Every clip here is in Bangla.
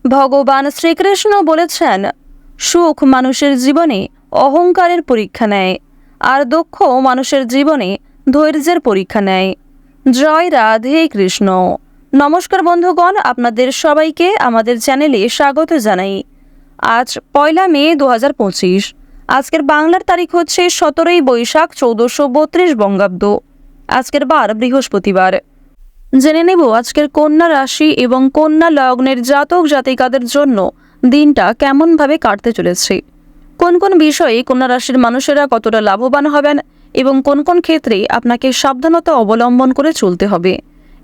ভগবান শ্রীকৃষ্ণ বলেছেন, সুখ মানুষের জীবনে অহংকারের পরীক্ষা নেয়, আর দুঃখ মানুষের জীবনে ধৈর্যের পরীক্ষা নেয়। জয় রাধে কৃষ্ণ। নমস্কার বন্ধুগণ, আপনাদের সবাইকে আমাদের চ্যানেলে স্বাগত জানাই। আজ 1 মে 2025। আজকের বাংলার তারিখ হচ্ছে 17 বৈশাখ 1432 বঙ্গাব্দ। আজকের বার বৃহস্পতিবার। জেনে নেব আজকের কন্যা রাশি এবং কন্যা লগ্নের জাতক জাতিকাদের জন্য দিনটা কেমনভাবে কাটতে চলেছে, কোন কোন বিষয়ে কন্যা রাশির মানুষেরা কতটা লাভবান হবেন এবং কোন কোন ক্ষেত্রে আপনাকে সাবধানতা অবলম্বন করে চলতে হবে।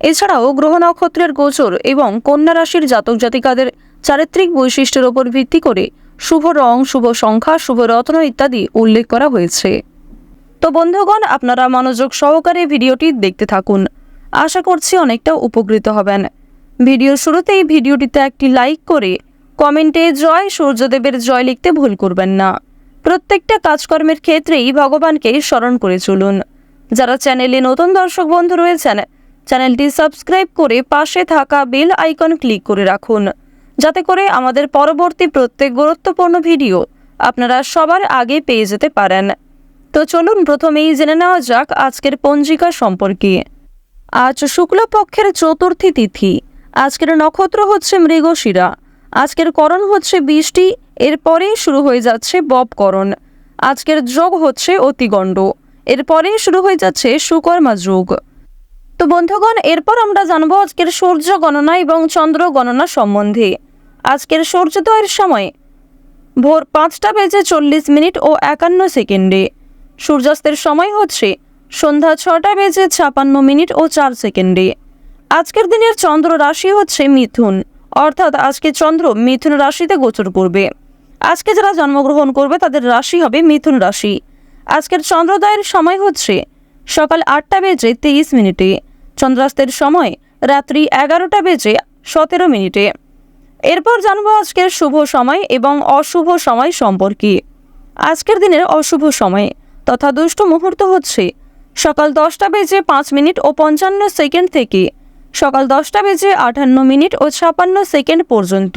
এছাড়াও গ্রহ নক্ষত্রের গোচর এবং কন্যা রাশির জাতক জাতিকাদের চারিত্রিক বৈশিষ্ট্যের উপর ভিত্তি করে শুভ রং, শুভ সংখ্যা, শুভ রত্ন ইত্যাদি উল্লেখ করা হয়েছে। তো বন্ধুগণ, আপনারা মনোযোগ সহকারে ভিডিওটি দেখতে থাকুন। আশা করছি অনেকটা উপকৃত হবেন। ভিডিওর শুরুতেই ভিডিওটিতে একটি লাইক করে কমেন্টে জয় সূর্যদেবের জয় লিখতে ভুল করবেন না। প্রত্যেকটা কাজকর্মের ক্ষেত্রেই ভগবানকে স্মরণ করে চলুন। যারা চ্যানেলে নতুন দর্শক বন্ধু রয়েছেন, চ্যানেলটি সাবস্ক্রাইব করে পাশে থাকা বেল আইকন ক্লিক করে রাখুন, যাতে করে আমাদের পরবর্তী প্রত্যেক গুরুত্বপূর্ণ ভিডিও আপনারা সবার আগে পেয়ে যেতে পারেন। তো চলুন প্রথমেই জেনে নেওয়া যাক আজকের পঞ্জিকা সম্পর্কে। আজ শুক্লপক্ষের চতুর্থী তিথি। আজকের নক্ষত্র হচ্ছে মৃগশিরা। আজকের করণ হচ্ছে বৃষ্টি, এরপরেই শুরু হয়ে যাচ্ছে ববকরণ। আজকের যোগ হচ্ছে অতিগণ্ড, এরপরেই শুরু হয়ে যাচ্ছে সুকর্মা যোগ। তো বন্ধুগণ, এরপর আমরা জানবো আজকের সূর্য গণনা এবং চন্দ্র গণনা সম্বন্ধে। আজকের সূর্যোদয়ের সময় ভোর 5:40 ও 51 সেকেন্ডে। সূর্যাস্তের সময় হচ্ছে সন্ধ্যা 6:56 ও 4 সেকেন্ডে। আজকের দিনের চন্দ্র রাশি হচ্ছে মিথুন, অর্থাৎ আজকে চন্দ্র মিথুন রাশিতে গোচর করবে। আজকে যারা জন্মগ্রহণ করবে তাদের রাশি হবে মিথুন রাশি। আজকের চন্দ্রোদয়ের সময় হচ্ছে সকাল 8:23। চন্দ্রাস্তের সময় রাত্রি 11:17। এরপর জানবো আজকের শুভ সময় এবং অশুভ সময় সম্পর্কে। আজকের দিনের অশুভ সময় তথা দুষ্ট মুহূর্ত হচ্ছে সকাল 10:05 ও 55 সেকেন্ড থেকে সকাল 10:58 ও 56 সেকেন্ড পর্যন্ত।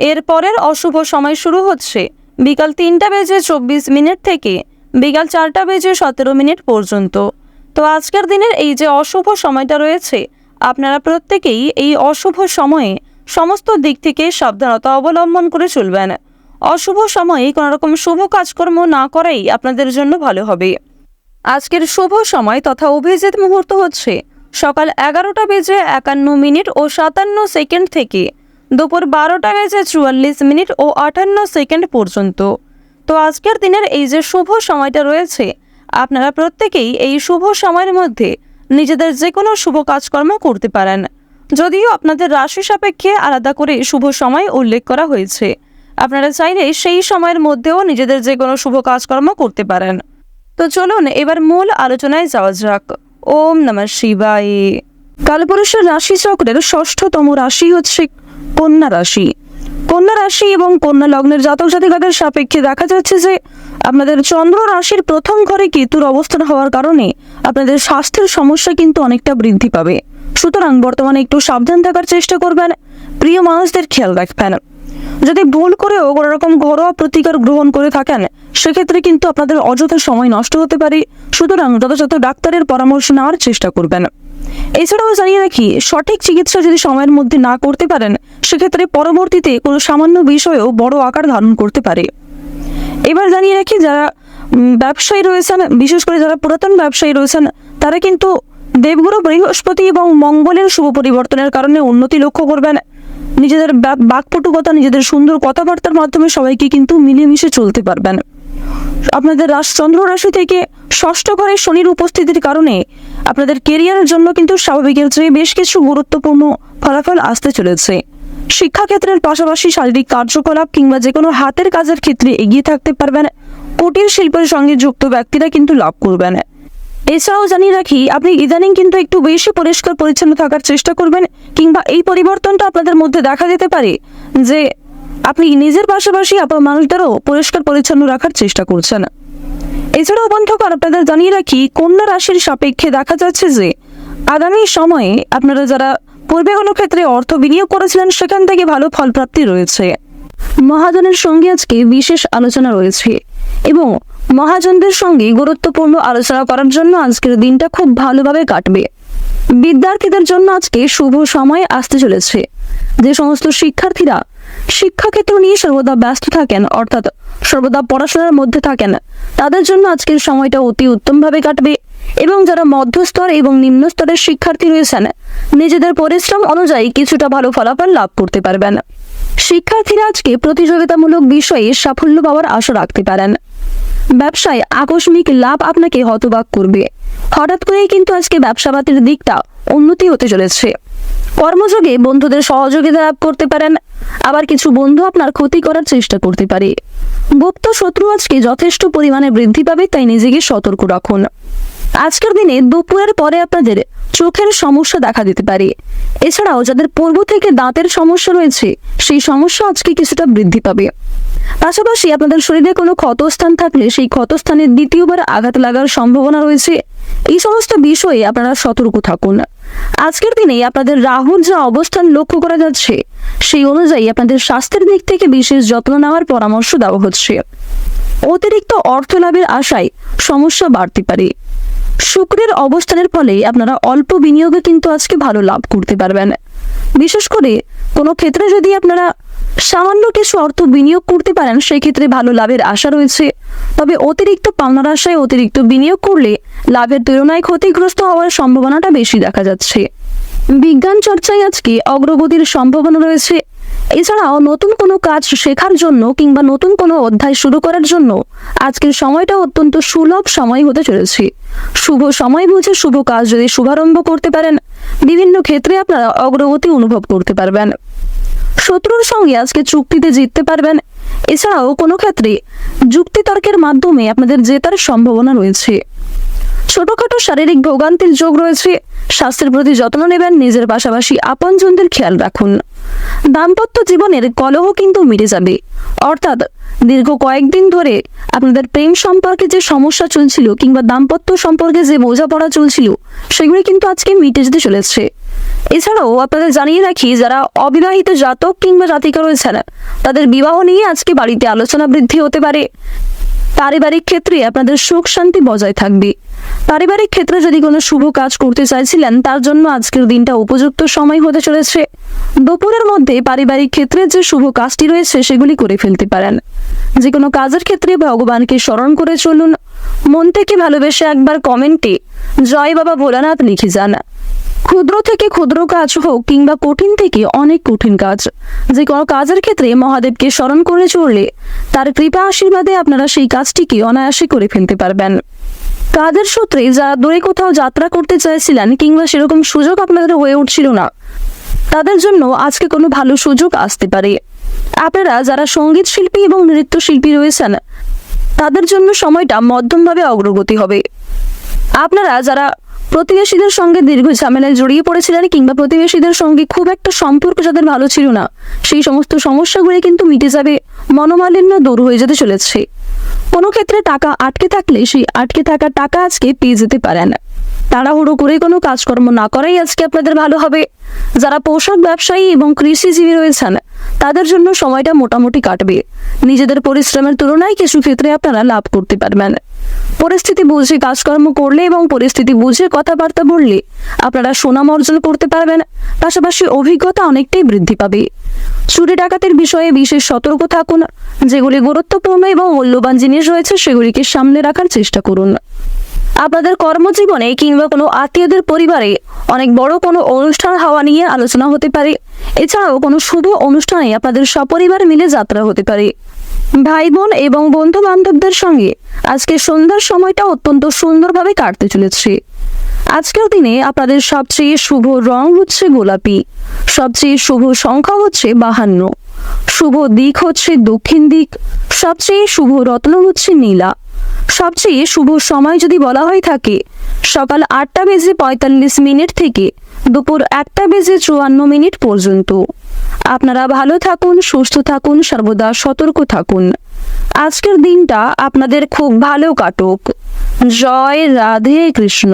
এরপরের অশুভ সময় শুরু হচ্ছে বিকাল 3:24 থেকে বিকাল 4:17 পর্যন্ত। তো আজকের দিনের এই যে অশুভ সময়টা রয়েছে, আপনারা প্রত্যেকেই এই অশুভ সময়ে সমস্ত দিক থেকে সাবধানতা অবলম্বন করে চলবেন। অশুভ সময়ে কোনো রকম শুভ কাজকর্ম না করাই আপনাদের জন্য ভালো হবে। আজকের শুভ সময় তথা অভিজিৎ মুহূর্ত হচ্ছে সকাল 11:51 ও 57 সেকেন্ড থেকে দুপুর 12:44 ও 58 সেকেন্ড পর্যন্ত। তো আজকের দিনের এই যে শুভ সময়টা রয়েছে, আপনারা প্রত্যেকেই এই শুভ সময়ের মধ্যে নিজেদের যে কোনো শুভ কাজকর্ম করতে পারেন। যদিও আপনাদের রাশি সাপেক্ষে আলাদা করে শুভ সময় উল্লেখ করা হয়েছে, আপনারা চাইলে সেই সময়ের মধ্যেও নিজেদের যে কোনো শুভ কাজকর্ম করতে পারেন। তো চলুন এবার মূল আলোচনায় যাওয়া যাক। ওম নমঃ শিবায়। কালপুরুষের রাশি চক্রের 6ঠতম রাশি হচ্ছে কন্যা রাশি। কন্যা রাশি এবং কন্যা লগ্নের জাতক জাতিকাদের সাপেক্ষে দেখা যাচ্ছে যে আপনাদের চন্দ্র রাশির প্রথম ঘরে কেতুর অবস্থান হওয়ার কারণে আপনাদের স্বাস্থ্যের সমস্যা কিন্তু অনেকটা বৃদ্ধি পাবে। সুতরাং বর্তমানে একটু সাবধান থাকার চেষ্টা করবেন, প্রিয় মানুষদের খেয়াল রাখবেন। যদি ভুল করেও কোনো রকম ঘরোয়া প্রতিকার গ্রহণ করে থাকেন, সেক্ষেত্রে কিন্তু আপনাদের অযথা সময় নষ্ট হতে পারে। সুতরাং যথাযথ ডাক্তারের পরামর্শ নেওয়ার চেষ্টা করবেন। এছাড়াও জানিয়ে রাখি, সঠিক চিকিৎসা যদি সময়ের মধ্যে না করতে পারেন, সেক্ষেত্রে পরবর্তীতে কোনো সামান্য বিষয়েও বড় আকার ধারণ করতে পারে। এবার জানিয়ে রাখি, যারা ব্যবসায়ী রয়েছেন, বিশেষ করে যারা পুরাতন ব্যবসায়ী রয়েছেন, তারা কিন্তু দেবগুরু বৃহস্পতি এবং মঙ্গলের শুভ পরিবর্তনের কারণে উন্নতি লক্ষ্য করবেন। নিজেদের বাকপটুকতা, নিজেদের সুন্দর কথাবার্তার মাধ্যমে সবাইকে কিন্তু মিলেমিশে চলতে পারবেন। আপনাদের চন্দ্র রাশি থেকে 6ষ্ঠ ঘরে শনির উপস্থিতির কারণে আপনাদের কেরিয়ারের জন্য কিন্তু স্বাভাবিকের চেয়ে বেশ কিছু গুরুত্বপূর্ণ ফলাফল আসতে চলেছে। শিক্ষাক্ষেত্রের পাশাপাশি শারীরিক কার্যকলাপ কিংবা যে কোনো হাতের কাজের ক্ষেত্রে এগিয়ে থাকতে পারবেন। কুটির শিল্পের সঙ্গে যুক্ত ব্যক্তিরা কিন্তু লাভ করবেন। এছাড়াও জানিয়ে রাখি, আপনি ইদানিং কিন্তু একটু বেশি পরিষ্কার পরিচ্ছন্ন থাকার চেষ্টা করবেন, কিংবা এই পরিবর্তনটা আপনাদের মধ্যে দেখা যেতে পারে যে আপনি নিজের পাশাপাশি আপনার মানুষদেরও পরিষ্কার পরিচ্ছন্ন রাখার চেষ্টা করছেন। এছাড়াও বন্ধুগণ, আপনাদের জানিয়ে রাখি, কন্যা রাশির সাপেক্ষে দেখা যাচ্ছে যে আগামী সময়ে আপনারা যারা পূর্বে কোনো ক্ষেত্রে অর্থ বিনিয়োগ করেছিলেন, সেখান থেকে ভালো ফলপ্রাপ্তি রয়েছে। মহাজনের সঙ্গে আজকে বিশেষ আলোচনা রয়েছে এবং মহাজনদের সঙ্গে গুরুত্বপূর্ণ আলোচনা করার জন্য আজকের দিনটা খুব ভালোভাবে কাটবে। বিদ্যার্থীদের জন্য আজকে শুভ সময় আসতে চলেছে। যে সমস্ত শিক্ষার্থীরা শিক্ষাক্ষেত্র নিয়ে সর্বদা ব্যস্ত থাকেন, অর্থাৎ সর্বদা পড়াশোনার মধ্যে থাকেন, তাদের জন্য আজকের সময়টা অতি উত্তমভাবে কাটবে। এবং যারা মধ্যস্তর এবং নিম্ন স্তরের শিক্ষার্থী রয়েছেন, নিজেদের পরিশ্রম অনুযায়ী কিছুটা ভালো ফলাফল লাভ করতে পারবেন। শিক্ষার্থীরা আজকে প্রতিযোগিতামূলক বিষয়ে সাফল্য পাওয়ার আশা রাখতে পারেন। ব্যবসায় আকস্মিক লাভ আপনাকে হতবাক করবে। হঠাৎ করেই কিন্তু আজকে ব্যবসাপাতির দিকটা উন্নতি হতে চলেছে। কর্মযোগে বন্ধুদের সহযোগিতা লাভ করতে পারেন, আবার কিছু বন্ধু আপনার ক্ষতি করার চেষ্টা করতে পারে। গুপ্ত শত্রু আজকে যথেষ্ট পরিমাণে বৃদ্ধি পাবে, তাই নিজেকে সতর্ক রাখুন। আজকের দিনে দুপুরের পরে আপনাদের চোখের সমস্যা দেখা দিতে পারে। এছাড়াও যাদের পূর্ব থেকে দাঁতের সমস্যা রয়েছে, সেই সমস্যা আজকে কিছুটা বৃদ্ধি পাবে। পাশাপাশি আপনাদের শরীরে কোনো ক্ষতস্থান থাকলে সেই ক্ষতস্থানে দ্বিতীয়বার আঘাত লাগার সম্ভাবনা রয়েছে। এই সমস্ত বিষয়ে আপনারা সতর্ক থাকুন। আজকের দিনে আপনাদের রাহুর যা অবস্থান লক্ষ্য করা যাচ্ছে, সেই অনুযায়ী আপনাদের স্বাস্থ্যের দিক থেকে বিশেষ যত্ন নেওয়ার পরামর্শ দেওয়া হচ্ছে। অতিরিক্ত অর্থ লাভের আশায় সমস্যা বাড়তে পারে। শুক্রের অবস্থানের ফলে আপনারা অল্প বিনিয়োগে কিন্তু আজকে ভালো লাভ করতে পারবেন। বিশেষ করে কোনো ক্ষেত্রে যদি আপনারা সামান্য কিছু অর্থ বিনিয়োগ করতে পারেন, সেই ক্ষেত্রে ভালো লাভের আশা রয়েছে। তবে অতিরিক্ত পাওনার আশায় অতিরিক্ত বিনিয়োগ করলে লাভের তুলনায় ক্ষতিগ্রস্ত হওয়ার সম্ভাবনাটা বেশি দেখা যাচ্ছে। বিজ্ঞান চর্চায় আজকে অগ্রগতির সম্ভাবনা রয়েছে। এছাড়াও নতুন কোনো কাজ শেখার জন্য কিংবা নতুন কোনো অধ্যায় শুরু করার জন্য আজকের সময়টা অত্যন্ত সুলভ সময় হতে চলেছে। শুভ সময় বুঝে শুভ কাজ যদি শুভারম্ভ করতে পারেন, বিভিন্ন ক্ষেত্রে আপনারা অগ্রগতি অনুভব করতে পারবেন। শত্রুর সঙ্গে আজকে চুক্তিতে জিততে পারবেন। এছাড়াও কোনো ক্ষেত্রে যুক্তিতর্কের মাধ্যমে আপনাদের জেতার সম্ভাবনা রয়েছে। ছোটখাটো শারীরিক ভোগান্তির যোগ রয়েছে। স্বাস্থ্যের প্রতি যত্ন নেবেন, নিজের পাশাপাশি আপনজনদের খেয়াল রাখুন। দাম্পত্য জীবনের কলহ কিন্তু মিটে যাবে, অর্থাৎ দীর্ঘ কয়েকদিন ধরে আপনাদের প্রেম সম্পর্কে যে সমস্যা চলছিল কিংবা দাম্পত্য সম্পর্কে যে বোঝাপড়া চলছিল, সেগুলি কিন্তু আজকে মিটে যেতে চলেছে। এছাড়াও আপনাদের জানিয়ে রাখি, যারা অবিবাহিত জাতক কিংবা জাতিকা রয়েছেন, তাদের বিবাহ নিয়ে আজকে বাড়িতে আলোচনা বৃদ্ধি হতে পারে। পারিবারিক ক্ষেত্রে আপনাদের সুখ শান্তি বজায় থাকবে। পারিবারিক ক্ষেত্রে যদি কোনো শুভ কাজ করতে চাইছিলেন, তার জন্য আজকের দিনটা উপযুক্ত সময় হতে চলেছে। দুপুরের মধ্যে পারিবারিক ক্ষেত্রে যে শুভ কাজটি রয়েছে, সেগুলি করে ফেলতে পারেন। যে কোনো কাজের ক্ষেত্রে ভগবানকে স্মরণ করে চলুন। মন থেকে ভালোবেসে একবার কমেন্টে জয় বাবা ভোলানাথ লিখে যান। ক্ষুদ্র থেকে ক্ষুদ্র কাজ হোক কিংবা কঠিন থেকে অনেক কঠিন কাজ, যে কোনো কাজের ক্ষেত্রে মহাদেবকে স্মরণ করে চললে তার কৃপা আশীর্বাদে আপনারা সেই কাজটিকে অনায়াসে করে ফেলতে পারবেন। কাজের সূত্রে যারা দূরে কোথাও যাত্রা করতে চাইছিলেন কিংবা সেরকম সুযোগ আপনাদের হয়ে উঠছিল না, তাদের জন্য আজকে কোনো ভালো সুযোগ আসতে পারে। আপনারা যারা সঙ্গীত শিল্পী এবং নৃত্যশিল্পী রয়েছেন, তাদের জন্য সময়টা মধ্যমভাবে অগ্রগতি হবে। আপনারা যারা প্রতিবেশীদের সঙ্গে দীর্ঘ ঝামেলায় জড়িয়ে পড়েছিলেন কিংবা প্রতিবেশীদের সঙ্গে খুব একটা সম্পর্ক যাদের ভালো ছিল না, সেই সমস্ত সমস্যাগুলি কিন্তু মিটে যাবে। মনোমালিন্য দূর হয়ে যেতে চলেছে। কোনো ক্ষেত্রে টাকা আটকে থাকলে সেই আটকে থাকা টাকা আজকে পেয়ে যেতে পারেন। তাড়াহুড়ো করে কোনো কাজকর্ম না করাই আজকে আপনাদের ভালো হবে। যারা পোশাক ব্যবসায়ী এবং কৃষিজীবী রয়েছেন, তাদের জন্য সময়টা মোটামুটি কাটবে। নিজেদের পরিশ্রমের তুলনায় কিছু ক্ষেত্রে আপনারা লাভ করতে পারবেন। পরিস্থিতি বুঝে কাজকর্ম করলে এবং পরিস্থিতি বুঝে কথাবার্তা বললে আপনারা সুনাম অর্জন করতে পারবেন। পাশাপাশি অভিজ্ঞতা অনেকটাই বৃদ্ধি পাবে। চুরি ডাকাতির বিষয়ে বিশেষ সতর্ক থাকুন। যেগুলি গুরুত্বপূর্ণ এবং মূল্যবান জিনিস রয়েছে, সেগুলিকে সামনে রাখার চেষ্টা করুন। আপনাদের কর্মজীবনে কিংবা কোনো আত্মীয়দের পরিবারে অনেক বড় কোনো অনুষ্ঠান হওয়া নিয়ে আলোচনা হতে পারে। এছাড়াও কোনো শুভ অনুষ্ঠানে আপনাদের সপরিবার মিলে যাত্রা হতে পারে। ভাই বোন এবং বন্ধু বান্ধবদের সঙ্গে আজকে সন্ধ্যার সময়টা অত্যন্ত সুন্দরভাবে কাটতে চলেছে। আজকের দিনে আপনাদের সবচেয়ে শুভ রং হচ্ছে গোলাপি, সবচেয়ে শুভ সংখ্যা হচ্ছে 52, শুভ দিক হচ্ছে দক্ষিণ দিক, সবচেয়ে শুভ রত্ন হচ্ছে নীলা। সবচেয়ে শুভ সময় যদি বলা হয়ে থাকে, সকাল 8:45 থেকে দুপুর 1:54 পর্যন্ত। আপনারা ভালো থাকুন, সুস্থ থাকুন, সর্বদা সতর্ক থাকুন। আজকের দিনটা আপনাদের খুব ভালো কাটুক। জয় রাধে কৃষ্ণ।